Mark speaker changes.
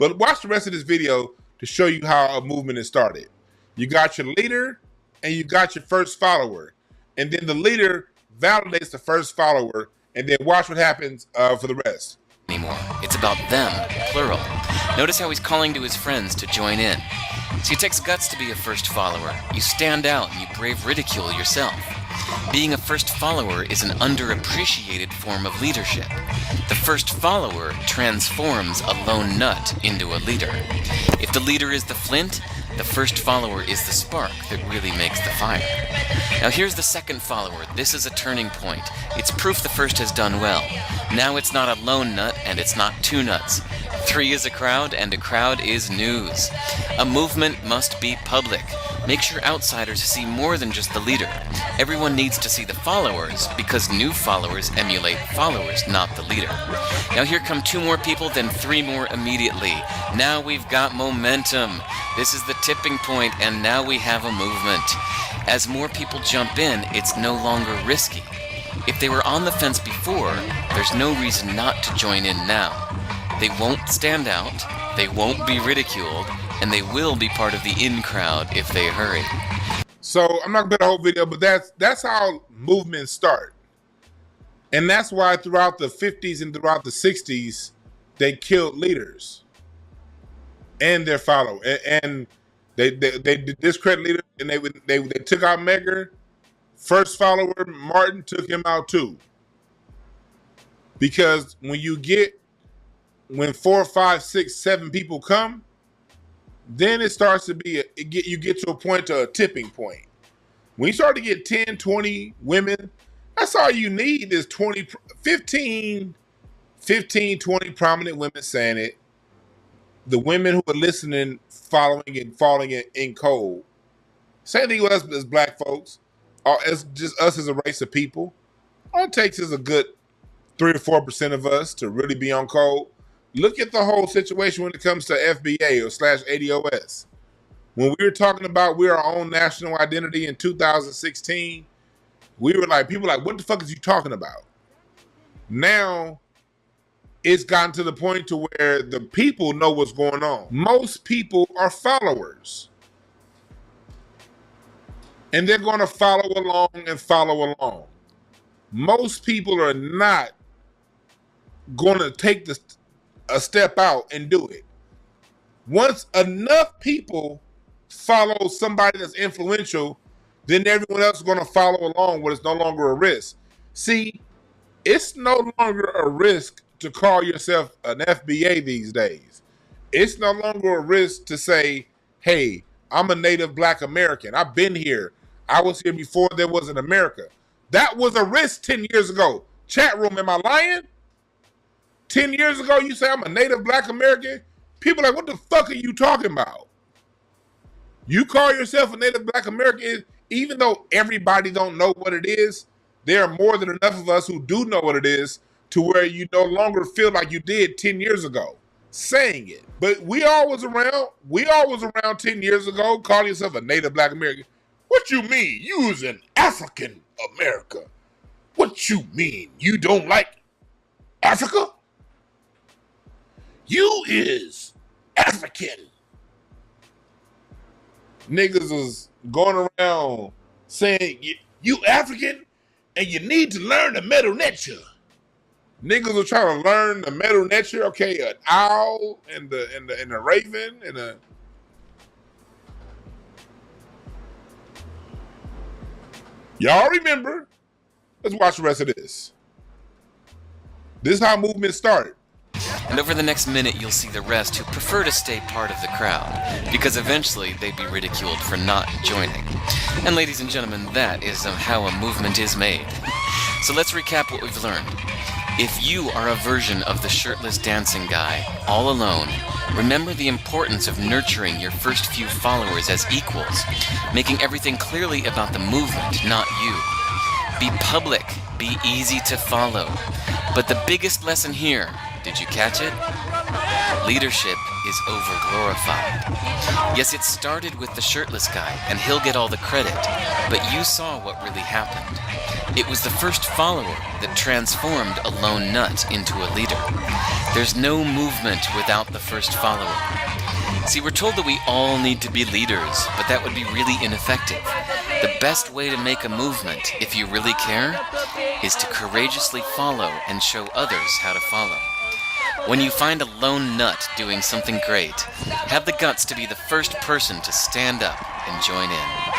Speaker 1: But watch the rest of this video to show you how a movement is started. You got your leader and you got your first follower. And then the leader validates the first follower, and then watch what happens for the rest.
Speaker 2: Anymore. It's about them, plural. Notice how he's calling to his friends to join in. See, it takes guts to be a first follower. You stand out and you brave ridicule yourself. Being a first follower is an underappreciated form of leadership. The first follower transforms a lone nut into a leader. If the leader is the flint, the first follower is the spark that really makes the fire. Now here's the second follower. This is a turning point. It's proof the first has done well. Now it's not a lone nut and it's not two nuts. 3 is a crowd and a crowd is news. A movement must be public. Make sure outsiders see more than just the leader. Everyone needs to see the followers because new followers emulate followers, not the leader. Now here come 2 more people, then 3 more immediately. Now we've got momentum. This is the tipping point, and now we have a movement. As more people jump in, it's no longer risky. If they were on the fence before, there's no reason not to join in now. They won't stand out, they won't be ridiculed, and they will be part of the in crowd if they hurry.
Speaker 1: So I'm not gonna put the whole video, but that's how movements start. And that's why throughout the 50s and throughout the 60s, they killed leaders and their followers. And they discredit leaders, and they took out Medgar. First follower, Martin, took him out too. Because when 4, 5, 6, 7 people come, then it starts to be, you get to a point, to a tipping point. When you start to get 10, 20 women, that's all you need is 15, 20 prominent women saying it. The women who are listening, following and falling in cold. Same thing with us as black folks, or as just us as a race of people. All it takes is a good 3 or 4% of us to really be on cold. Look at the whole situation when it comes to FBA or /ADOS. When we were talking about our own national identity in 2016, we were like, people were like, what the fuck is you talking about? Now, it's gotten to the point to where the people know what's going on. Most people are followers. And they're going to follow along and follow along. Most people are not going to take a step out and do it. Once enough people follow somebody that's influential, then everyone else is going to follow along when it's no longer a risk. See, it's no longer a risk to call yourself an FBA these days. It's no longer a risk to say, hey, I'm a native black American. I've been here. I was here before there was an America. That was a risk 10 years ago. Chat room, am I lying? 10 years ago, you say I'm a native black American? People are like, what the fuck are you talking about? You call yourself a native black American, even though everybody don't know what it is, there are more than enough of us who do know what it is to where you no longer feel like you did 10 years ago saying it. But we all was around 10 years ago calling yourself a native black American. What you mean? You was an African America. What you mean? You don't like Africa? You is African. Niggas was going around saying, you African and you need to learn the Medu Neter. Niggas were trying to learn the Medu Neter. Okay, an owl and a raven and a... Y'all remember? Let's watch the rest of this. This is how movements started.
Speaker 2: And over the next minute, you'll see the rest who prefer to stay part of the crowd, because eventually they'd be ridiculed for not joining. And ladies and gentlemen, that is how a movement is made. So let's recap what we've learned. If you are a version of the shirtless dancing guy, all alone, remember the importance of nurturing your first few followers as equals, making everything clearly about the movement, not you. Be public, be easy to follow. But the biggest lesson here, did you catch it? Leadership is overglorified. Yes, it started with the shirtless guy, and he'll get all the credit, but you saw what really happened. It was the first follower that transformed a lone nut into a leader. There's no movement without the first follower. See, we're told that we all need to be leaders, but that would be really ineffective. The best way to make a movement, if you really care, is to courageously follow and show others how to follow. When you find a lone nut doing something great, have the guts to be the first person to stand up and join in.